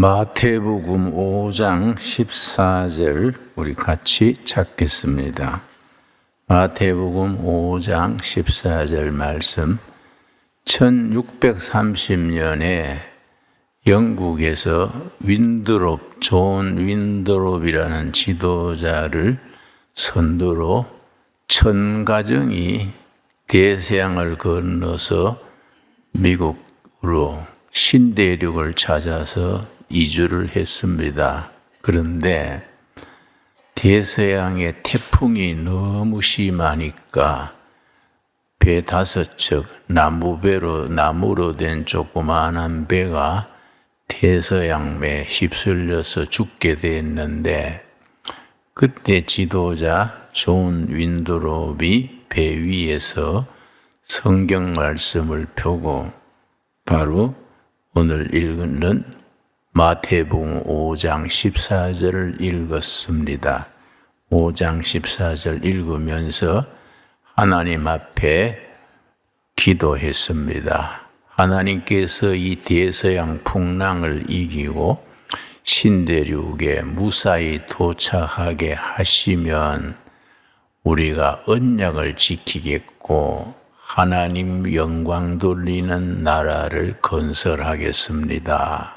마태복음 5장 14절 우리 같이 찾겠습니다. 마태복음 5장 14절 말씀. 1630년에 영국에서 존 윈드롭이라는 지도자를 선두로 1000가정이 대서양을 건너서 미국으로 신대륙을 찾아서 이주를 했습니다. 그런데 대서양의 태풍이 너무 심하니까 배 5척, 나무로 된 조그마한 배가 대서양에 휩쓸려서 죽게 됐는데, 그때 지도자 존 윈드롭이 배 위에서 성경 말씀을 펴고 바로 오늘 읽는 마태복음 5장 14절을 읽었습니다. 5장 14절 읽으면서 하나님 앞에 기도했습니다. 하나님께서 이 대서양 풍랑을 이기고 신대륙에 무사히 도착하게 하시면 우리가 언약을 지키겠고 하나님 영광 돌리는 나라를 건설하겠습니다.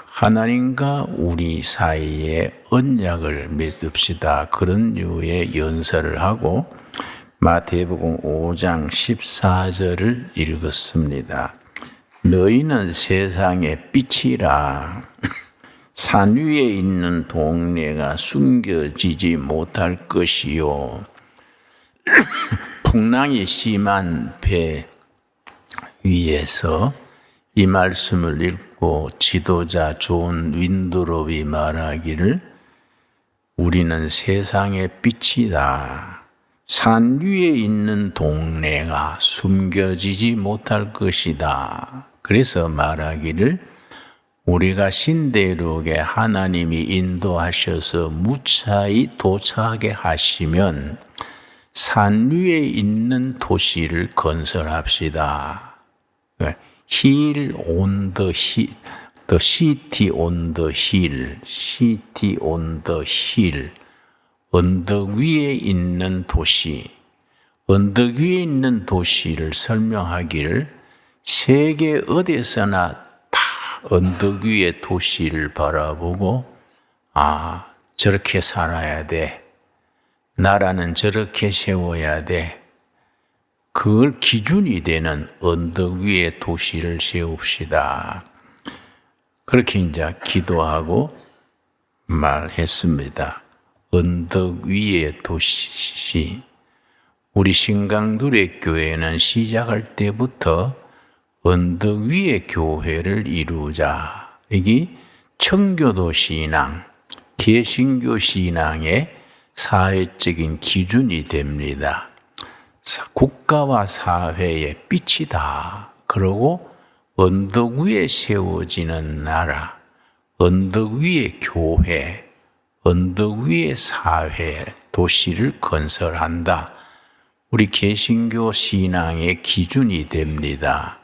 하나님과 우리 사이에 언약을 맺읍시다. 그런 류의 연설을 하고 마태복음 5장 14절을 읽었습니다. 너희는 세상의 빛이라. 산 위에 있는 동네가 숨겨지지 못할 것이요. 풍랑이 심한 배 위에서 이 말씀을 읽고 지도자 존 윈드롭이 말하기를 우리는 세상의 빛이다. 산 위에 있는 동네가 숨겨지지 못할 것이다. 그래서 말하기를 우리가 신대륙에 하나님이 인도하셔서 무사히 도착하게 하시면 산 위에 있는 도시를 건설합시다. Hill on the hill, the city on the hill, city on the hill. 언덕 위에 있는 도시, 언덕 위에 있는 도시를 설명하기를 세계 어디서나 다 언덕 위의 도시를 바라보고 저렇게 살아야 돼. 나라는 저렇게 세워야 돼. 그걸 기준이 되는 언덕 위에 도시를 세웁시다. 그렇게 이제 기도하고 말했습니다. 언덕 위의 도시. 우리 신강들의 교회는 시작할 때부터 언덕 위의 교회를 이루자. 이게 청교도 신앙, 개신교 신앙의 사회적인 기준이 됩니다. 국가와 사회의 빛이다. 그리고 언덕 위에 세워지는 나라, 언덕 위에 교회, 언덕 위에 사회, 도시를 건설한다. 우리 개신교 신앙의 기준이 됩니다.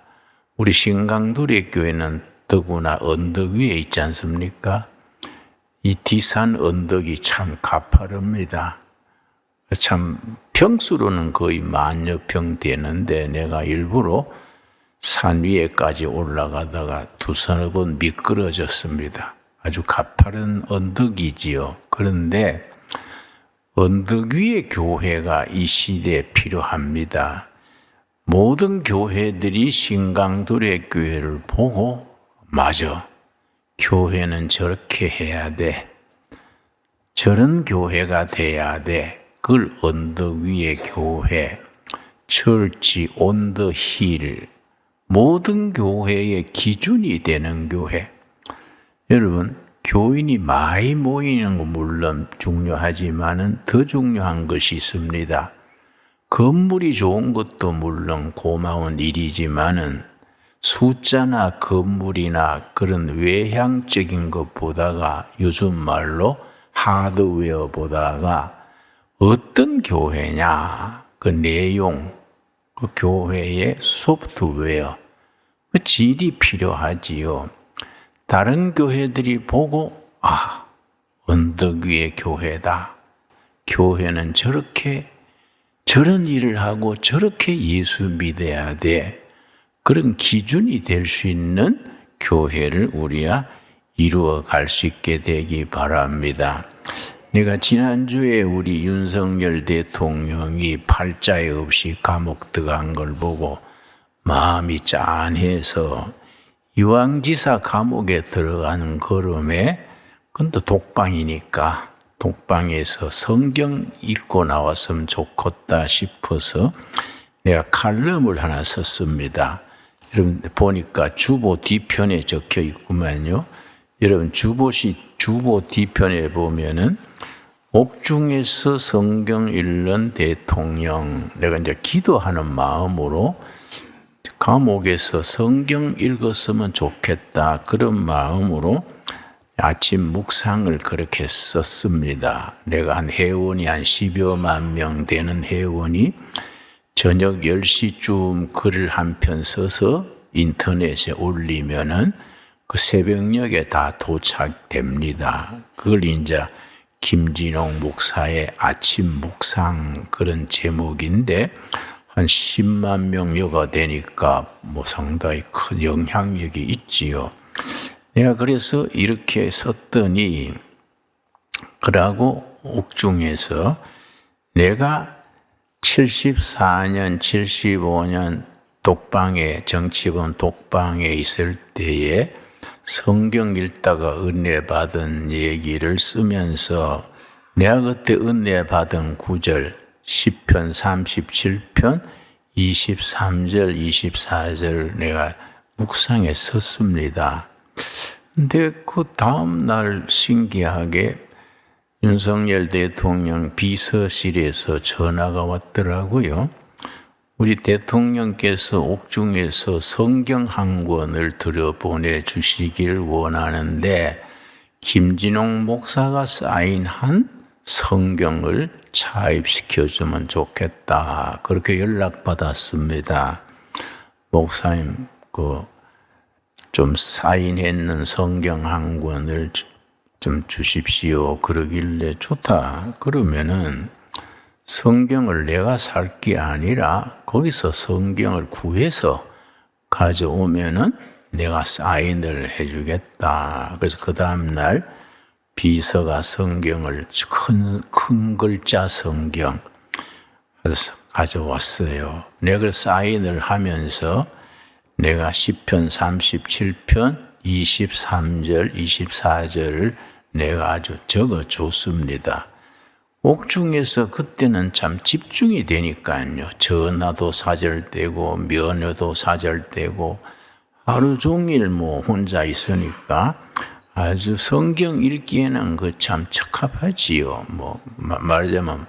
우리 신강도의 교회는 더구나 언덕 위에 있지 않습니까? 이 뒤산 언덕이 참 가파릅니다. 참 평수로는 거의 10,000여 평 되는데 내가 일부러 산 위에까지 올라가다가 두서너 번 미끄러졌습니다. 아주 가파른 언덕이지요. 그런데 언덕 위에 교회가 이 시대에 필요합니다. 모든 교회들이 신강도의 교회를 보고 맞아. 교회는 저렇게 해야 돼. 저런 교회가 돼야 돼. 그걸 언덕 위의 교회, 철치 온 더 힐, 모든 교회의 기준이 되는 교회. 여러분, 교인이 많이 모이는 건 물론 중요하지만은 더 중요한 것이 있습니다. 건물이 좋은 것도 물론 고마운 일이지만은 숫자나 건물이나 그런 외향적인 것보다가 요즘 말로 하드웨어보다가 어떤 교회냐, 그 내용, 그 교회의 소프트웨어, 그 질이 필요하지요. 다른 교회들이 보고 언덕 위의 교회다. 교회는 저런 일을 하고 저렇게 예수 믿어야 돼. 그런 기준이 될 수 있는 교회를 우리가 이루어 갈 수 있게 되기 바랍니다. 내가 지난주에 우리 윤석열 대통령이 팔자에 없이 감옥 들어간 걸 보고 마음이 짠해서 이왕지사 감옥에 들어가는 걸음에 근데 독방이니까 독방에서 성경 읽고 나왔으면 좋겠다 싶어서 내가 칼럼을 하나 썼습니다. 여러분 보니까 주보 뒤편에 적혀 있구만요. 여러분 주보 뒤편에 보면은 옥중에서 성경 읽는 대통령, 내가 이제 기도하는 마음으로 감옥에서 성경 읽었으면 좋겠다 그런 마음으로 아침 묵상을 그렇게 썼습니다. 내가 한 10여만 명 되는 회원이 저녁 10시쯤 글을 한 편 써서 인터넷에 올리면은 그 새벽녘에 다 도착됩니다. 그걸 이제 김진홍 목사의 아침 묵상 그런 제목인데 한 10만 명여가 되니까 상당히 큰 영향력이 있지요. 내가 그래서 이렇게 썼더니 그러고 옥중에서 내가 74년, 75년 정치범 독방에 있을 때에 성경 읽다가 은혜 받은 얘기를 쓰면서 내가 그때 은혜 받은 구절 시편 37편 23절, 24절 내가 묵상에 썼습니다. 근데 그 다음 날 신기하게 윤석열 대통령 비서실에서 전화가 왔더라고요. 우리 대통령께서 옥중에서 성경 한 권을 들여보내 주시길 원하는데 김진홍 목사가 사인한 성경을 차입시켜주면 좋겠다. 그렇게 연락받았습니다. 목사님, 좀 사인했는 성경 한 권을 좀 주십시오. 그러길래 좋다. 그러면은 성경을 내가 살 게 아니라 거기서 성경을 구해서 가져오면은 내가 사인을 해주겠다. 그래서 그 다음날 비서가 성경을 큰 글자 성경 가져왔어요. 내가 그 사인을 하면서 내가 시편 37편 23절, 24절을 내가 아주 적어줬습니다. 옥중에서 그때는 참 집중이 되니까요. 전화도 사절되고 면회도 사절되고 하루 종일 혼자 있으니까 아주 성경 읽기에는 참 적합하지요. 말하자면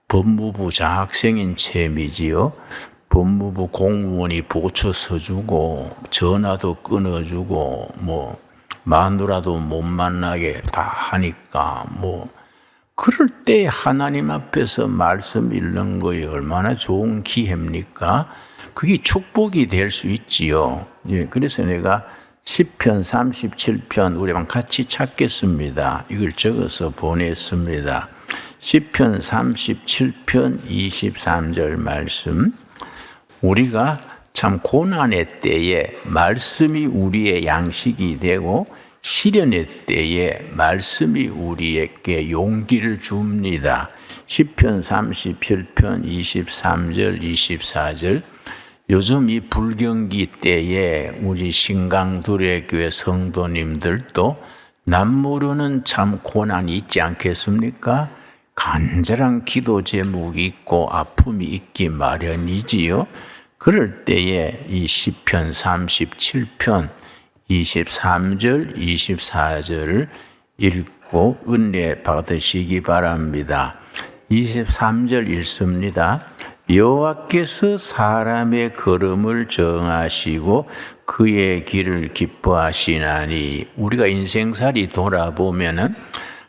법무부 장학생인 셈이지요. 법무부 공무원이 보초 서주고 전화도 끊어주고 마누라도 못 만나게 다 하니까 그럴 때 하나님 앞에서 말씀 읽는 거에 얼마나 좋은 기회입니까? 그게 축복이 될 수 있지요. 그래서 내가 시편 37편 우리랑 같이 찾겠습니다. 이걸 적어서 보냈습니다. 시편 37편 23절 말씀. 우리가 참 고난의 때에 말씀이 우리의 양식이 되고 시련의 때에 말씀이 우리에게 용기를 줍니다. 시편 37편 23절 24절. 요즘 이 불경기 때에 우리 신강두레교회 성도님들도 남모르는 참 고난이 있지 않겠습니까? 간절한 기도 제목이 있고 아픔이 있기 마련이지요. 그럴 때에 이 시편 37편 23절, 24절을 읽고 은혜 받으시기 바랍니다. 23절 읽습니다. 여호와께서 사람의 걸음을 정하시고 그의 길을 기뻐하시나니. 우리가 인생살이 돌아보면은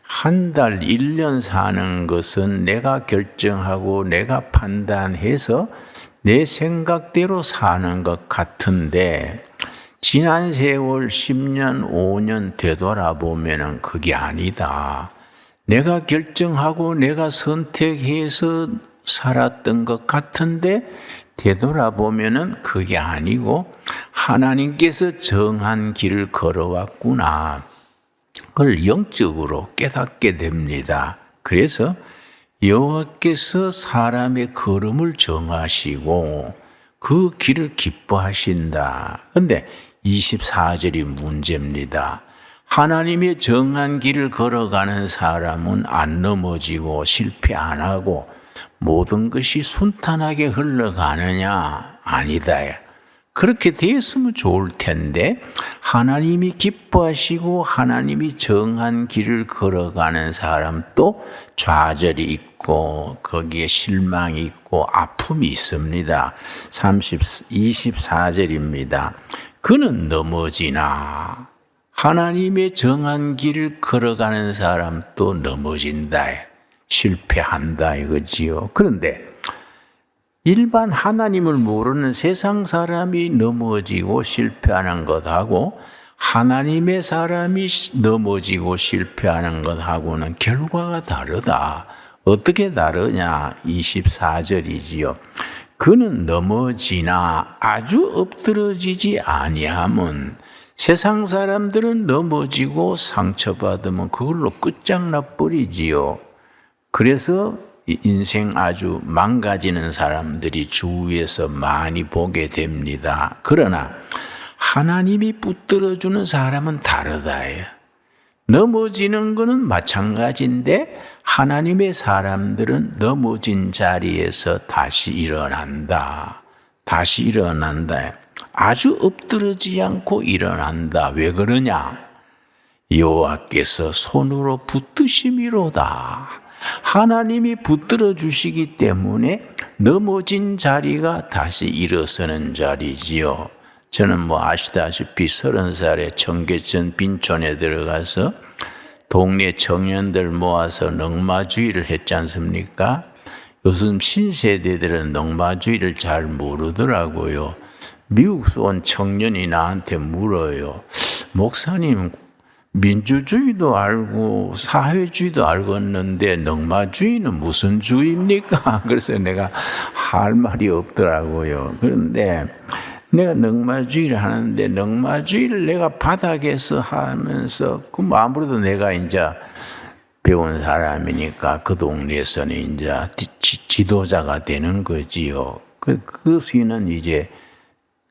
한 달, 1년 사는 것은 내가 결정하고 내가 판단해서 내 생각대로 사는 것 같은데 지난 세월 10년, 5년 되돌아보면은 그게 아니다. 내가 결정하고 내가 선택해서 살았던 것 같은데 되돌아보면은 그게 아니고 하나님께서 정한 길을 걸어왔구나. 그걸 영적으로 깨닫게 됩니다. 그래서 여호와께서 사람의 걸음을 정하시고 그 길을 기뻐하신다. 그런데 24절이 문제입니다. 하나님의 정한 길을 걸어가는 사람은 안 넘어지고 실패 안 하고 모든 것이 순탄하게 흘러가느냐? 아니다. 그렇게 되었으면 좋을 텐데 하나님이 기뻐하시고 하나님이 정한 길을 걸어가는 사람도 좌절이 있고 거기에 실망이 있고 아픔이 있습니다. 24절입니다. 그는 넘어지나 하나님의 정한 길을 걸어가는 사람도 넘어진다. 실패한다 이거지요. 그런데 일반 하나님을 모르는 세상 사람이 넘어지고 실패하는 것하고 하나님의 사람이 넘어지고 실패하는 것하고는 결과가 다르다. 어떻게 다르냐? 24절이지요. 그는 넘어지나 아주 엎드러지지 아니함은 세상 사람들은 넘어지고 상처받으면 그걸로 끝장나 버리지요. 그래서 인생 아주 망가지는 사람들이 주위에서 많이 보게 됩니다. 그러나 하나님이 붙들어주는 사람은 다르다. 넘어지는 것은 마찬가지인데 하나님의 사람들은 넘어진 자리에서 다시 일어난다. 다시 일어난다. 아주 엎드러지지 않고 일어난다. 왜 그러냐? 여호와께서 손으로 붙드심이로다. 하나님이 붙들어 주시기 때문에 넘어진 자리가 다시 일어서는 자리지요. 저는 아시다시피 30살에 청계천 빈촌에 들어가서 동네 청년들 모아서 넉마주의를 했지 않습니까? 요즘 신세대들은 넉마주의를 잘 모르더라고요. 미국에서 온 청년이 나한테 물어요. 목사님, 민주주의도 알고 사회주의도 알겠는데 넉마주의는 무슨 주의입니까? 그래서 내가 할 말이 없더라고요. 그런데 내가 넉마주의를 하는데 넉마주의를 내가 바닥에서 하면서 아무래도 내가 이제 배운 사람이니까 그 동네에서는 이제 지도자가 되는 거지요. 그 시는 이제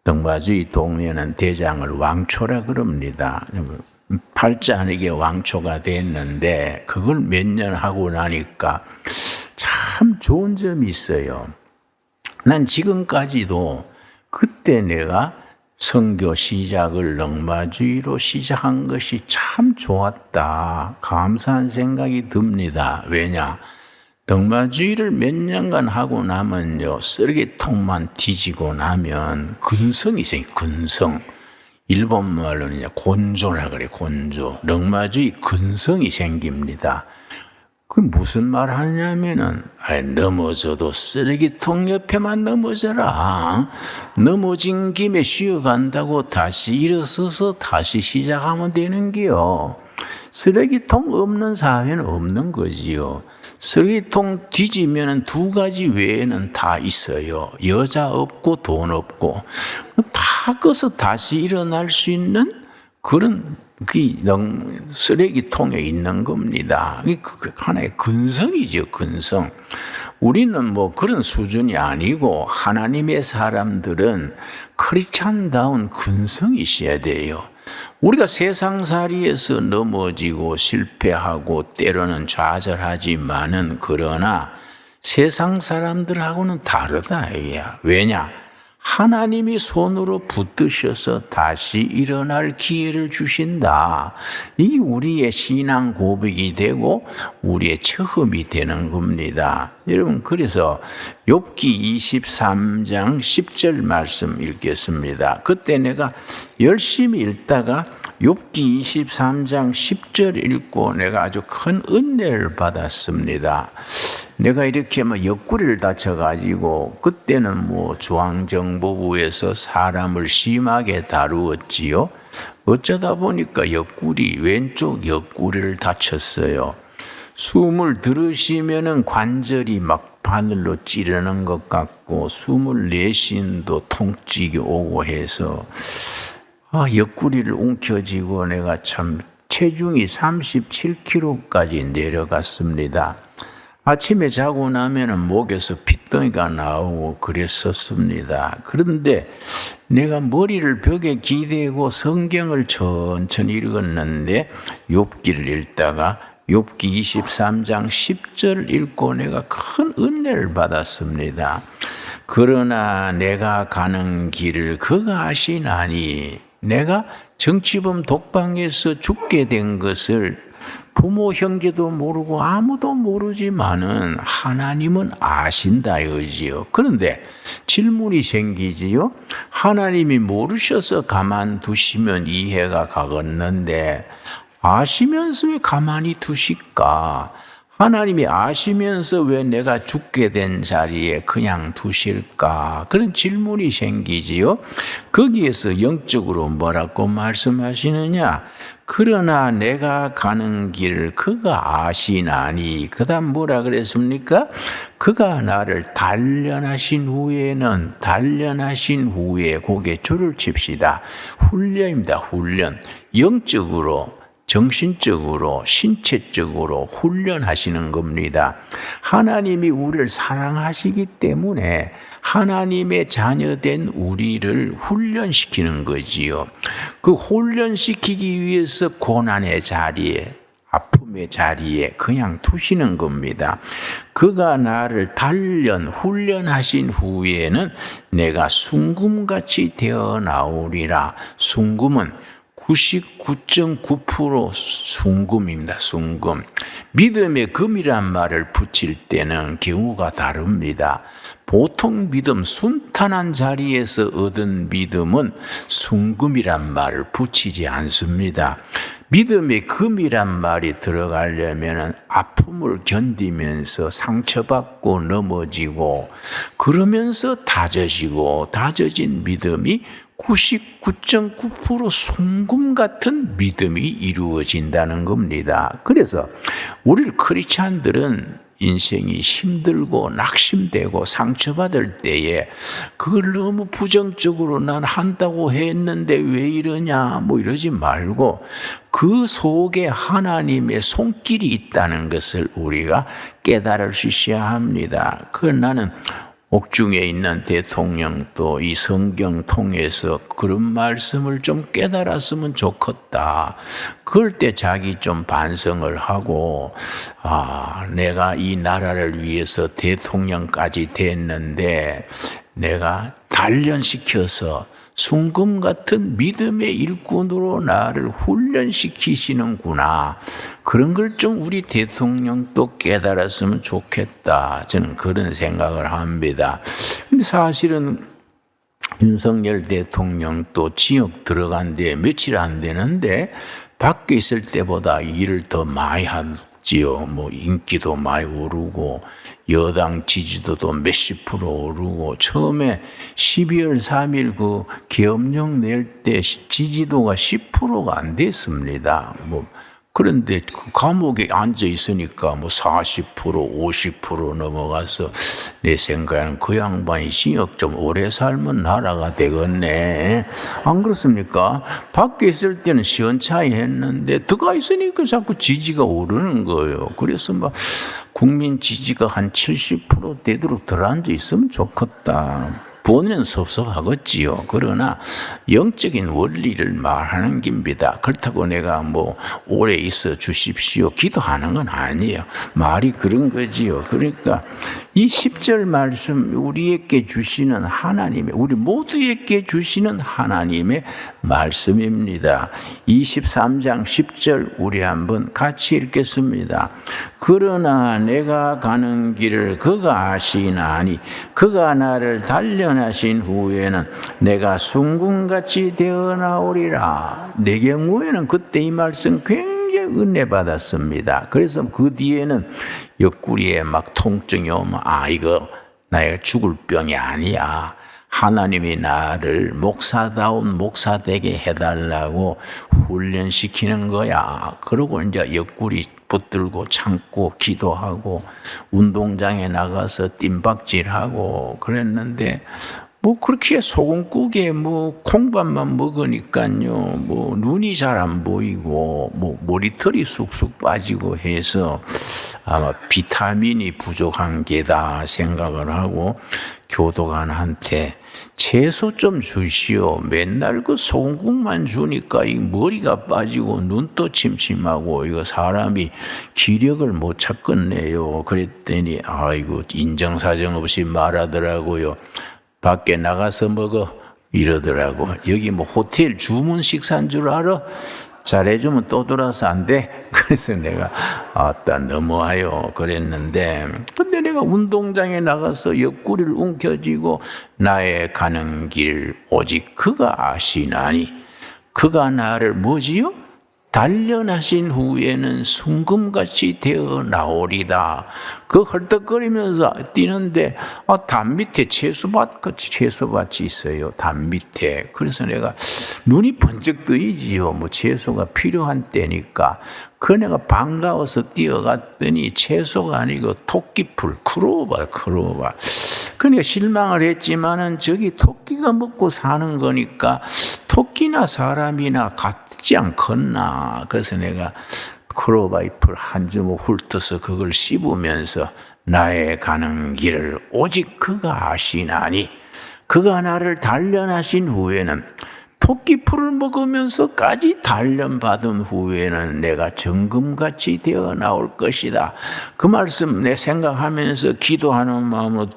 넉마주의 동네는 대장을 왕초라 그럽니다. 팔자하게 왕초가 됐는데 그걸 몇 년 하고 나니까 참 좋은 점이 있어요. 난 지금까지도 그때 내가 선교 시작을 넉마주의로 시작한 것이 참 좋았다. 감사한 생각이 듭니다. 왜냐? 넉마주의를 몇 년간 하고 나면요, 쓰레기통만 뒤지고 나면 근성이 생겨요. 근성. 일본 말로는 이제 곤조라 그래, 곤조. 넉마주의 근성이 생깁니다. 그 무슨 말 하냐면은, 넘어져도 쓰레기통 옆에만 넘어져라. 넘어진 김에 쉬어간다고 다시 일어서서 다시 시작하면 되는 게요. 쓰레기통 없는 사회는 없는 거지요. 쓰레기통 뒤지면 두 가지 외에는 다 있어요. 여자 없고 돈 없고 다 꺼서 다시 일어날 수 있는 그런 쓰레기통에 있는 겁니다. 그 하나의 근성이죠, 근성. 우리는 그런 수준이 아니고 하나님의 사람들은 크리스찬다운 근성이 있어야 돼요. 우리가 세상살이에서 넘어지고 실패하고 때로는 좌절하지만은 그러나 세상 사람들하고는 다르다. 왜냐? 하나님이 손으로 붙드셔서 다시 일어날 기회를 주신다. 이게 우리의 신앙 고백이 되고 우리의 처음이 되는 겁니다. 여러분, 그래서 욥기 23장 10절 말씀 읽겠습니다. 그때 내가 열심히 읽다가 욥기 23장 10절 읽고 내가 아주 큰 은혜를 받았습니다. 내가 이렇게 뭐 옆구리를 다쳐가지고 그때는 뭐 중앙정보부에서 사람을 심하게 다루었지요. 어쩌다 보니까 왼쪽 옆구리를 다쳤어요. 숨을 들으시면은 관절이 막 바늘로 찌르는 것 같고 숨을 내쉬는도 통증이 오고 해서 옆구리를 움켜쥐고 내가 참 체중이 37kg까지 내려갔습니다. 아침에 자고 나면은 목에서 핏덩이가 나오고 그랬었습니다. 그런데 내가 머리를 벽에 기대고 성경을 천천히 읽었는데 욥기를 읽다가 욥기 23장 10절 읽고 내가 큰 은혜를 받았습니다. 그러나 내가 가는 길을 그가 아시나니 내가 정치범 독방에서 죽게 된 것을 부모 형제도 모르고 아무도 모르지만은 하나님은 아신다 이거지요. 그런데 질문이 생기지요. 하나님이 모르셔서 가만두시면 이해가 가겠는데 아시면서 왜 가만히 두실까? 하나님이 아시면서 왜 내가 죽게 된 자리에 그냥 두실까? 그런 질문이 생기지요. 거기에서 영적으로 뭐라고 말씀하시느냐? 그러나 내가 가는 길을 그가 아시나니. 그 다음 뭐라 그랬습니까? 그가 나를 단련하신 후에 거기에 줄을 칩시다. 훈련입니다. 훈련. 영적으로, 정신적으로, 신체적으로 훈련하시는 겁니다. 하나님이 우리를 사랑하시기 때문에 하나님의 자녀된 우리를 훈련시키는 거지요. 그 훈련시키기 위해서 고난의 자리에, 아픔의 자리에 그냥 두시는 겁니다. 그가 나를 훈련하신 후에는 내가 순금같이 되어 나오리라. 순금은 99.9% 순금입니다. 순금. 믿음의 금이란 말을 붙일 때는 경우가 다릅니다. 보통 믿음, 순탄한 자리에서 얻은 믿음은 순금이란 말을 붙이지 않습니다. 믿음의 금이란 말이 들어가려면 아픔을 견디면서 상처받고 넘어지고 그러면서 다져진 믿음이 99.9% 순금 같은 믿음이 이루어진다는 겁니다. 그래서 우리 크리스찬들은 인생이 힘들고 낙심되고 상처받을 때에 그걸 너무 부정적으로 난 한다고 했는데 왜 이러냐 뭐 이러지 말고 그 속에 하나님의 손길이 있다는 것을 우리가 깨달을 수 있어야 합니다. 나는 옥중에 있는 대통령도 이 성경 통해서 그런 말씀을 좀 깨달았으면 좋겠다. 그럴 때 자기 좀 반성을 하고 내가 이 나라를 위해서 대통령까지 됐는데 내가 단련시켜서 순금 같은 믿음의 일꾼으로 나를 훈련시키시는구나. 그런 걸 좀 우리 대통령도 깨달았으면 좋겠다. 저는 그런 생각을 합니다. 근데 사실은 윤석열 대통령도 지역 들어간 데 며칠 안 되는데 밖에 있을 때보다 일을 더 많이 하지요. 뭐 인기도 많이 오르고 여당 지지도도 몇십 프로 오르고 처음에 12월 3일 그 계엄령 낼 때 지지도가 10%가 안 됐습니다. 그런데 그 감옥에 앉아 있으니까 40%, 50% 넘어가서 내 생각에는 그 양반이 징역 좀 오래 살면 나라가 되겠네. 안 그렇습니까? 밖에 있을 때는 시원찮이 했는데 들어가 있으니까 자꾸 지지가 오르는 거예요. 그래서 국민 지지가 한 70% 되도록 들어앉아 있으면 좋겠다. 본인은 섭섭하겠지요. 그러나 영적인 원리를 말하는 겁니다. 그렇다고 내가 오래 있어 주십시오. 기도하는 건 아니에요. 말이 그런 거지요. 그러니까 이 10절 말씀 우리에게 주시는 우리 모두에게 주시는 하나님의 말씀입니다. 23장 10절 우리 한번 같이 읽겠습니다. 그러나 내가 가는 길을 그가 아시나니 그가 나를 단련하신 후에는 내가 순금같이 되어 나오리라. 내 경우에는 그때 이 말씀 굉장히 크게 은혜 받았습니다. 그래서 그 뒤에는 옆구리에 막 통증이 오면 이거 나의 죽을 병이 아니야. 하나님이 나를 목사다운 목사 되게 해달라고 훈련시키는 거야. 그러고 이제 옆구리 붙들고 참고 기도하고 운동장에 나가서 뜀박질하고 그랬는데 뭐 그렇게 소금국에 뭐 콩밥만 먹으니까요. 뭐 눈이 잘 안 보이고 뭐 머리털이 쑥쑥 빠지고 해서 아마 비타민이 부족한 게다 생각을 하고 교도관한테 채소 좀 주시오. 맨날 그 소금국만 주니까 이 머리가 빠지고 눈도 침침하고 이거 사람이 기력을 못 찾겠네요. 그랬더니 아이고 인정사정 없이 말하더라고요. 밖에 나가서 먹어 이러더라고. 여기 뭐 호텔 주문 식사인 줄 알아? 잘해주면 또 돌아서 안 돼? 그래서 내가 아따 너무해요 그랬는데, 근데 내가 운동장에 나가서 옆구리를 움켜쥐고 나의 가는 길 오직 그가 아시나니 그가 나를 뭐지요? 단련하신 후에는 순금같이 되어 나오리다. 그 헐떡거리면서 뛰는데 담 밑에 채소밭이 있어요. 담 밑에. 그래서 내가 눈이 번쩍 뜨이지요. 뭐 채소가 필요한 때니까. 그 내가 반가워서 뛰어갔더니 채소가 아니고 토끼풀, 크로바. 그러니까 실망을 했지만은 저기 토끼가 먹고 사는 거니까 토끼나 사람이나 같지 않겠나. 그래서 내가 크로바이풀 한 주먹 훑어서 그걸 씹으면서 나의 가는 길을 오직 그가 아시나니 그가 나를 단련하신 후에는 토끼풀을 먹으면서까지 단련받은 후에는 내가 정금같이 되어 나올 것이다. 그 말씀 내 생각하면서 기도하는 마음으로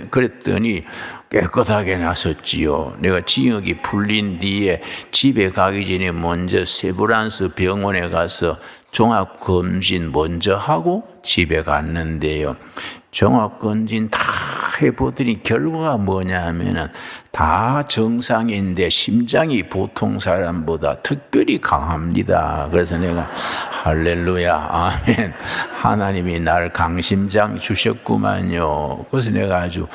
그랬더니 깨끗하게 나섰지요. 내가 징역이 풀린 뒤에 집에 가기 전에 먼저 세브란스 병원에 가서 종합검진 먼저 하고 집에 갔는데요. 종합검진 다 해보더니 결과가 뭐냐 하면은 다 정상인데 심장이 보통 사람보다 특별히 강합니다. 그래서 내가 할렐루야 아멘 하나님이 날 강심장 주셨구만요. 그래서 내가 아주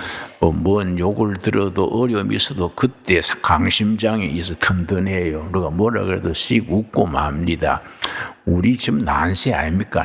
뭔 욕을 들어도 어려움이 있어도 그때 강심장이 있어 튼튼해요. 누가 뭐라 그래도 씩 웃고 맙니다. 우리 지금 난세 아닙니까?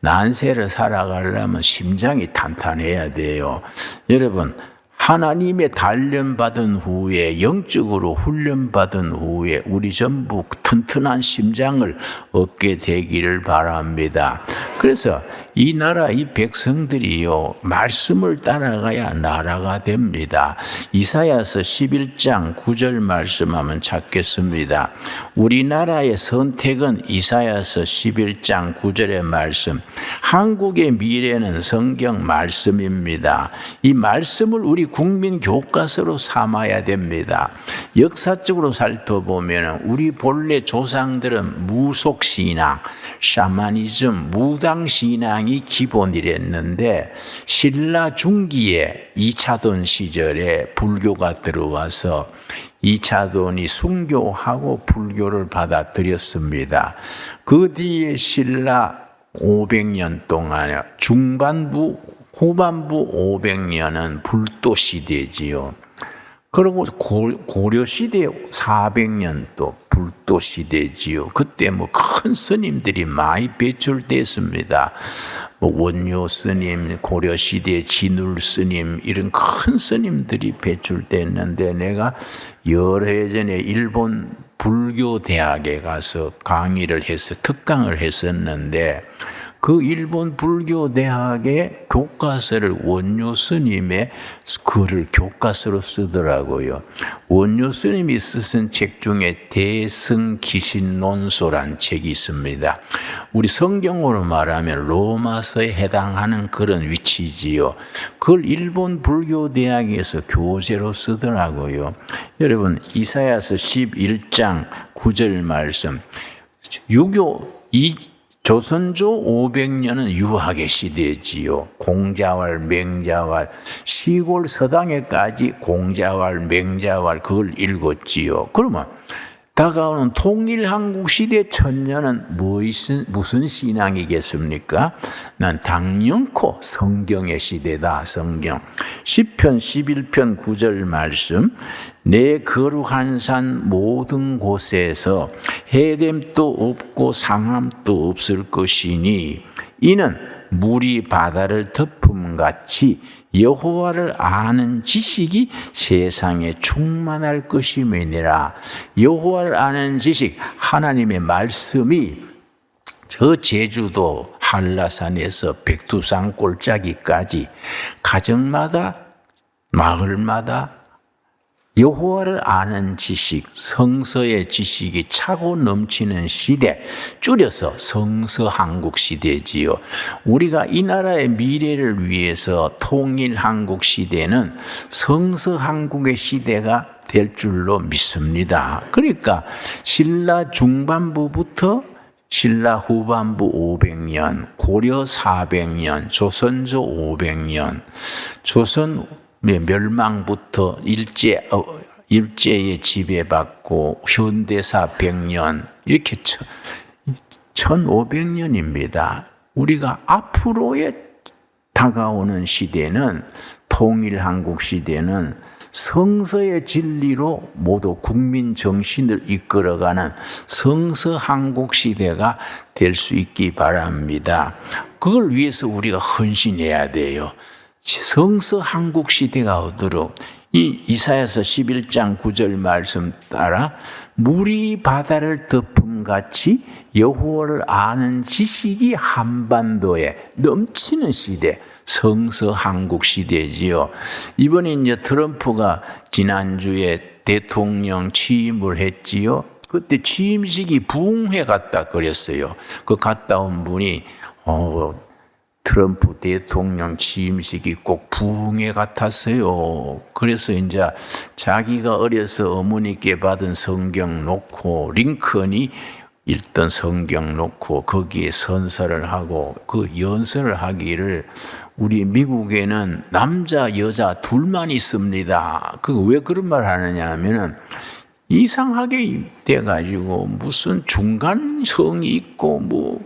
난세를 살아가려면 심장이 탄탄해야 돼요. 여러분 하나님의 단련받은 후에 영적으로 훈련받은 후에 우리 전부 튼튼한 심장을 얻게 되기를 바랍니다. 그래서 이 나라 이 백성들이요 말씀을 따라가야 나라가 됩니다. 이사야서 11장 9절 말씀하면 찾겠습니다. 우리나라의 선택은 이사야서 11장 9절의 말씀. 한국의 미래는 성경 말씀입니다. 이 말씀을 우리 국민 교과서로 삼아야 됩니다. 역사적으로 살펴보면 우리 본래 조상들은 무속신앙, 샤머니즘, 무당신앙이 기본이랬는데 신라 중기에 2차돈 시절에 불교가 들어와서 2차돈이 순교하고 불교를 받아들였습니다. 그 뒤에 신라 500년 동안 후반부 500년은 불도 시대지요. 그리고 고려 시대 400년 또 불도 시대지요. 그때 뭐 큰 스님들이 많이 배출됐습니다. 뭐 원효 스님, 고려 시대 진울 스님 이런 큰 스님들이 배출됐는데 내가 여러 해 전에 일본 불교 대학에 가서 강의를 해서 특강을 했었는데 그 일본 불교 대학의 교과서를 원효 스님의 글을 교과서로 쓰더라고요. 원효 스님이 쓰신 책 중에 대승기신론소란 책이 있습니다. 우리 성경으로 말하면 로마서에 해당하는 그런 위치지요. 그걸 일본 불교 대학에서 교재로 쓰더라고요. 여러분 이사야서 11장 9절 말씀. 조선조 500년은 유학의 시대지요. 공자왈, 맹자왈, 시골 서당에까지 공자왈, 맹자왈 그걸 읽었지요. 그러면 다가오는 통일한국 시대 천년은 무슨 신앙이겠습니까? 난 당연코 성경의 시대다. 성경. 시편 11편 9절 말씀, 내 거룩한 산 모든 곳에서 해됨도 없고 상함도 없을 것이니 이는 물이 바다를 덮음같이 여호와를 아는 지식이 세상에 충만할 것임이니라. 여호와를 아는 지식, 하나님의 말씀이 저 제주도 한라산에서 백두산 골짜기까지 가정마다 마을마다 여호와를 아는 지식, 성서의 지식이 차고 넘치는 시대, 줄여서 성서한국 시대지요. 우리가 이 나라의 미래를 위해서 통일한국 시대는 성서한국의 시대가 될 줄로 믿습니다. 그러니까 신라 중반부부터 신라 후반부 500년, 고려 400년, 조선조 500년, 조선 멸망부터 일제에 지배받고 현대사 100년, 이렇게 1500년입니다. 우리가 앞으로의 다가오는 시대는, 통일한국 시대는 성서의 진리로 모두 국민 정신을 이끌어가는 성서한국 시대가 될 수 있기 바랍니다. 그걸 위해서 우리가 헌신해야 돼요. 성서한국 시대가 오도록 이 이사야서 11장 9절 말씀 따라 물이 바다를 덮음같이 여호와를 아는 지식이 한반도에 넘치는 시대, 성서한국 시대지요. 이번에 이제 트럼프가 지난주에 대통령 취임을 했지요. 그때 취임식이 부흥회 같다 그랬어요. 그 갔다 온 분이 트럼프 대통령 취임식이 꼭 부흥회 같았어요. 그래서 이제 자기가 어려서 어머니께 받은 성경 놓고 링컨이 읽던 성경 놓고 거기에 선서를 하고 그 연설을 하기를, 우리 미국에는 남자 여자 둘만 있습니다. 그 왜 그런 말 하느냐 하면은 이상하게 돼가지고 무슨 중간성이 있고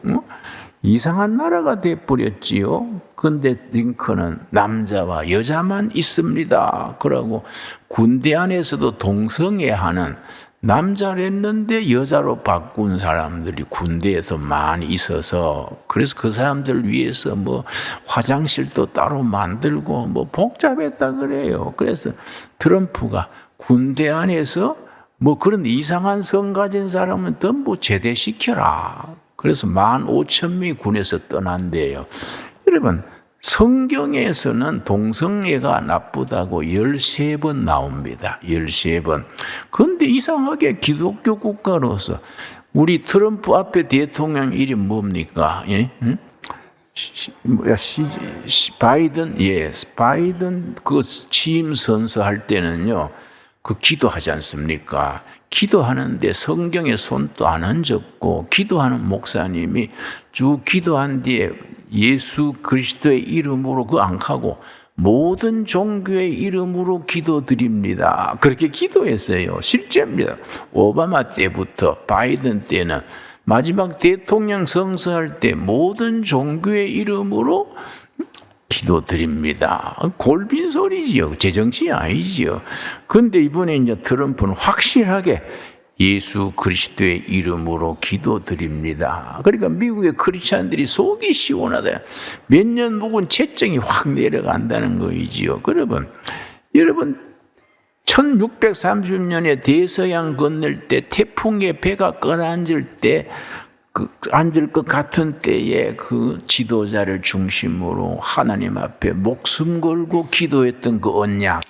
이상한 나라가 돼버렸지요. 근데 링컨은 남자와 여자만 있습니다. 그러고 군대 안에서도 동성애하는, 남자를 했는데 여자로 바꾼 사람들이 군대에서 많이 있어서, 그래서 그 사람들 위해서 화장실도 따로 만들고 복잡했다 그래요. 그래서 트럼프가 군대 안에서 그런 이상한 성 가진 사람은 전부 제대시켜라. 그래서 15,000명이 군에서 떠난대요. 여러분, 성경에서는 동성애가 나쁘다고 13번 나옵니다. 13번. 그런데 이상하게 기독교 국가로서 우리 트럼프 앞에 대통령 이름 뭡니까? 예? 응? 바이든, 바이든 그 취임 선서할 때는요, 그 기도하지 않습니까? 기도하는데 성경에 손도 안 얹었고, 기도하는 목사님이 쭉 기도한 뒤에 예수 그리스도의 이름으로 그거 안 하고 모든 종교의 이름으로 기도드립니다. 그렇게 기도했어요. 실제입니다. 오바마 때부터 바이든 때는 마지막 대통령 선서할 때 모든 종교의 이름으로 기도드립니다. 골빈 소리지요. 제정신이 아니지요. 그런데 이번에 이제 트럼프는 확실하게 예수 그리스도의 이름으로 기도드립니다. 그러니까 미국의 크리스찬들이 속이 시원하다. 몇 년 묵은 채증이 확 내려간다는 거이지요. 여러분 1630년에 대서양 건널 때 태풍에 배가 끌어앉을 때 앉을 것 같은 때에 그 지도자를 중심으로 하나님 앞에 목숨 걸고 기도했던 그 언약,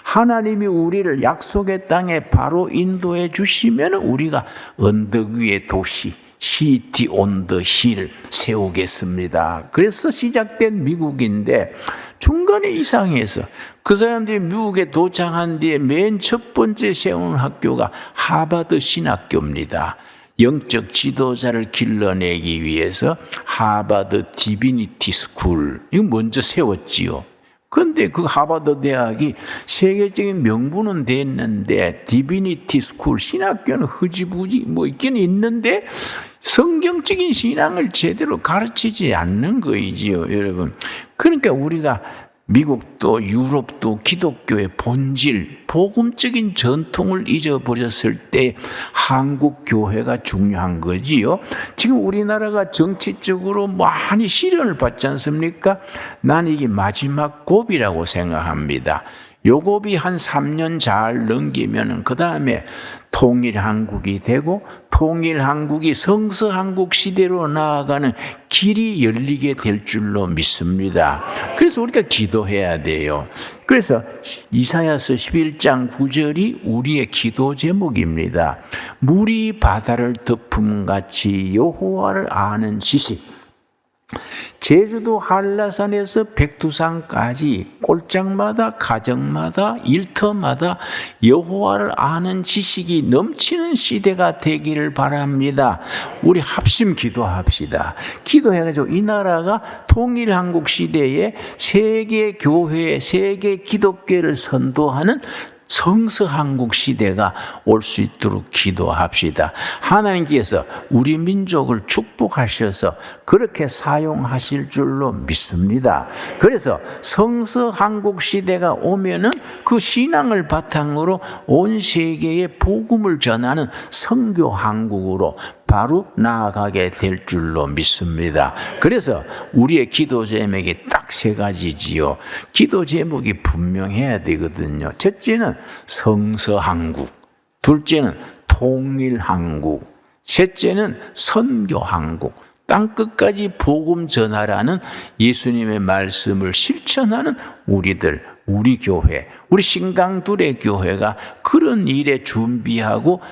하나님이 우리를 약속의 땅에 바로 인도해 주시면 우리가 언덕 위의 도시 시티 온 더 힐을 세우겠습니다. 그래서 시작된 미국인데 중간에 이상해서 그 사람들이 미국에 도착한 뒤에 맨 첫 번째 세우는 학교가 하버드 신학교입니다. 영적 지도자를 길러내기 위해서 하버드 디비니티 스쿨, 이거 먼저 세웠지요. 근데 그 하버드 대학이 세계적인 명분은 됐는데 디비니티 스쿨 신학교는 흐지부지 뭐 있기는 있는데 성경적인 신앙을 제대로 가르치지 않는 거이지요, 여러분. 그러니까 우리가 미국도 유럽도 기독교의 본질, 복음적인 전통을 잊어버렸을 때 한국 교회가 중요한 거지요. 지금 우리나라가 정치적으로 많이 시련을 받지 않습니까? 난 이게 마지막 고비라고 생각합니다. 요 고비 한 3년 잘 넘기면은 그 다음에 통일한국이 되고 통일한국이 성서한국 시대로 나아가는 길이 열리게 될 줄로 믿습니다. 그래서 우리가 기도해야 돼요. 그래서 이사야서 11장 9절이 우리의 기도 제목입니다. 물이 바다를 덮음같이 여호와를 아는 지식. 제주도 한라산에서 백두산까지 꼴짝마다 가정마다 일터마다 여호와를 아는 지식이 넘치는 시대가 되기를 바랍니다. 우리 합심 기도합시다. 기도해가지고 이 나라가 통일한국 시대에 세계 교회, 세계 기독교를 선도하는 성서한국 시대가 올 수 있도록 기도합시다. 하나님께서 우리 민족을 축복하셔서 그렇게 사용하실 줄로 믿습니다. 그래서 성서한국 시대가 오면은 그 신앙을 바탕으로 온 세계에 복음을 전하는 선교한국으로 바로 나아가게 될 줄로 믿습니다. 그래서 우리의 기도 제목이 딱 3가지지요. 기도 제목이 분명해야 되거든요. 첫째는 성서한국, 둘째는 통일한국, 셋째는 선교한국. 땅끝까지 복음 전하라는 예수님의 말씀을 실천하는 우리들, 우리 교회, 우리 신강둘의 교회가 그런 일에 준비하고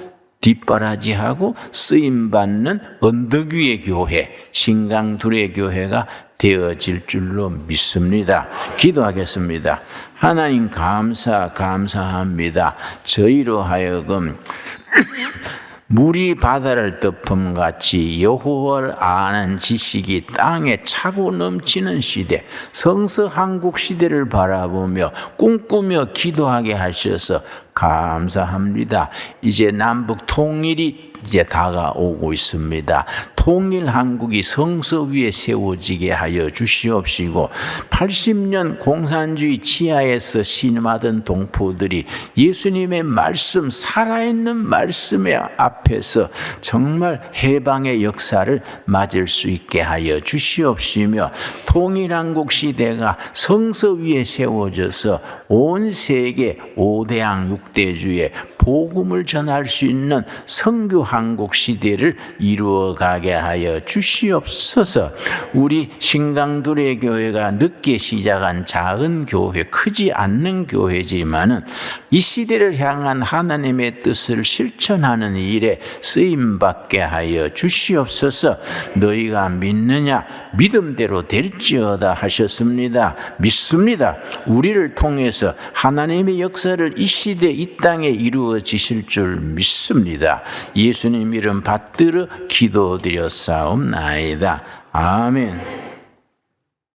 뒷바라지하고 쓰임받는 언덕 위의 교회, 신강둘의 교회가 되어질 줄로 믿습니다. 기도하겠습니다. 하나님 감사합니다. 저희로 하여금 물이 바다를 덮음같이 여호와를 아는 지식이 땅에 차고 넘치는 시대, 성서한국 시대를 바라보며 꿈꾸며 기도하게 하셔서 감사합니다. 이제 남북 통일이 이제 다가오고 있습니다. 통일한국이 성서 위에 세워지게 하여 주시옵시고 80년 공산주의 치하에서 신음하던 동포들이 예수님의 말씀, 살아있는 말씀의 앞에서 정말 해방의 역사를 맞을 수 있게 하여 주시옵시며 통일한국 시대가 성서 위에 세워져서 온 세계 5대양 6대주의 복음을 전할 수 있는 선교한국 시대를 이루어가게 하여 주시옵소서. 우리 신강둘의 교회가 늦게 시작한 작은 교회, 크지 않는 교회지만은 이 시대를 향한 하나님의 뜻을 실천하는 일에 쓰임받게 하여 주시옵소서. 너희가 믿느냐? 믿음대로 될지어다 하셨습니다. 믿습니다. 우리를 통해서 하나님의 역사를 이 시대 이 땅에 이루어지실 줄 믿습니다. 예수님 이름 받들어 기도드렸사옵나이다. 아멘.